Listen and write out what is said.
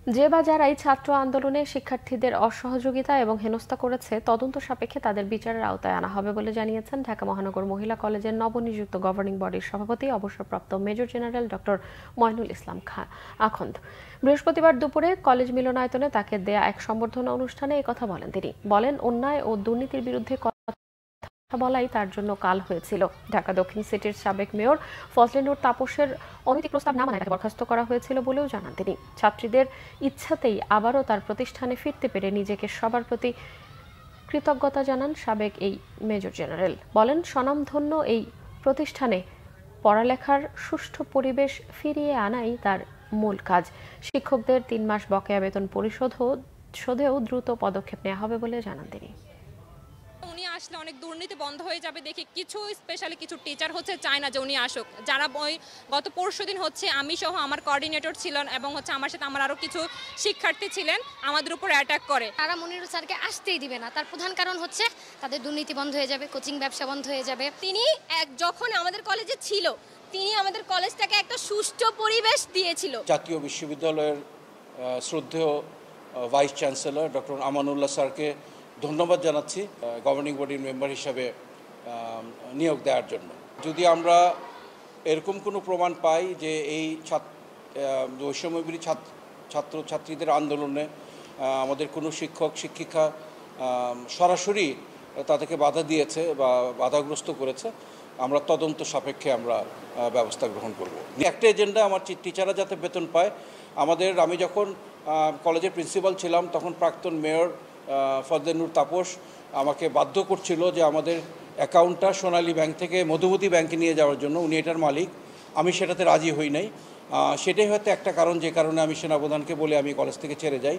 যে বা যারাই ছাত্র আন্দোলনে শিক্ষার্থীদের অসহযোগিতা এবং হেনস্থা করেছে তদন্ত সাপেক্ষে তাদের বিচারের আওতায় আনা হবে বলে জানিয়েছেন ঢাকা মহানগর মহিলা কলেজের নবনিযুক্ত গভর্নিং বডির সভাপতি অবসরপ্রাপ্ত মেজর জেনারেল ডক্টর ময়নুল ইসলাম আখন্দ। বৃহস্পতিবার দুপুরে কলেজ মিলনায়তনে তাকে দেয়া এক সম্বর্ধনা অনুষ্ঠানে একথা বলেন তিনি। বলেন, অন্যায় ও দুর্নীতির বিরুদ্ধে বলাই তার জন্য কাল হয়েছিল। ঢাকা দক্ষিণ সিটির সাবেক মেয়র ফজলে নূর তাপসের অনৈতিক প্রস্তাব না মানায় তাকে বরখাস্ত করা হয়েছিল বলেও জানান তিনি। ছাত্রীদের ইচ্ছাতেই আবারও তার প্রতিষ্ঠানে ফিরতে পেরে নিজেকে সবার প্রতি কৃতজ্ঞতা জানান সাবেক এই মেজর জেনারেল। বলেন, স্বনামধন্য এই প্রতিষ্ঠানে পড়ালেখার সুষ্ঠু পরিবেশ ফিরিয়ে আনাই তার মূল কাজ। শিক্ষকদের 3 মাস বকেয়া বেতন পরিশোধেও দ্রুত পদক্ষেপ নেওয়া হবে বলে জানান তিনি। উনি আসলে অনেক দুর্নীতি বন্ধ হয়ে যাবে দেখে কিছু স্পেশালি কিছু টিচার চায় না যে উনি আসুক। যারা গত পরশুদিন আমি সহ আমার কোঅর্ডিনেটর ছিলেন এবং আমার সাথে আমার আরো কিছু শিক্ষার্থী ছিলেন, আমাদের উপর অ্যাটাক করে। তারা মনিরুল স্যারকে আসতেই দিবে না। তার প্রধান কারণ হচ্ছে তাদের দুর্নীতি বন্ধ হয়ে যাবে, কোচিং ব্যবসা বন্ধ হয়ে যাবে। তিনি যখন আমাদের কলেজে ছিল, তিনি আমাদের কলেজটাকে একটা সুষ্ঠু পরিবেশ দিয়েছিল। জাতীয় বিশ্ববিদ্যালয়ের শ্রদ্ধেয় ভাইস চ্যান্সেলর ডক্টর আমানুল্লাহ স্যারকে ধন্যবাদ জানাচ্ছি গভর্নিং বডির মেম্বার হিসাবে নিয়োগ দেওয়ার জন্য। যদি আমরা এরকম কোনো প্রমাণ পাই যে এই বৈষম্যবিরোধী ছাত্রছাত্রীদের আন্দোলনে আমাদের কোনো শিক্ষক শিক্ষিকা সরাসরি তাদেরকে বাধা দিয়েছে বা বাধাগ্রস্ত করেছে, আমরা তদন্ত সাপেক্ষে আমরা ব্যবস্থা গ্রহণ করব। একটা এজেন্ডা, আমার টিচাররা যাতে বেতন পায়। আমি যখন কলেজের প্রিন্সিপাল ছিলাম তখন প্রাক্তন মেয়র ফজলে নূর তাপস আমাকে বাধ্য করছিল যে আমাদের অ্যাকাউন্টটা সোনালী ব্যাংক থেকে মধুমতি ব্যাংকে নিয়ে যাওয়ার জন্য। উনি এটার মালিক, আমি সেটাতে রাজি হই নাই। সেটাই হয়তো একটা কারণ যে কারণে আমি সেনাপ্রধানকে বলে আমি কলেজ থেকে ছেড়ে যাই।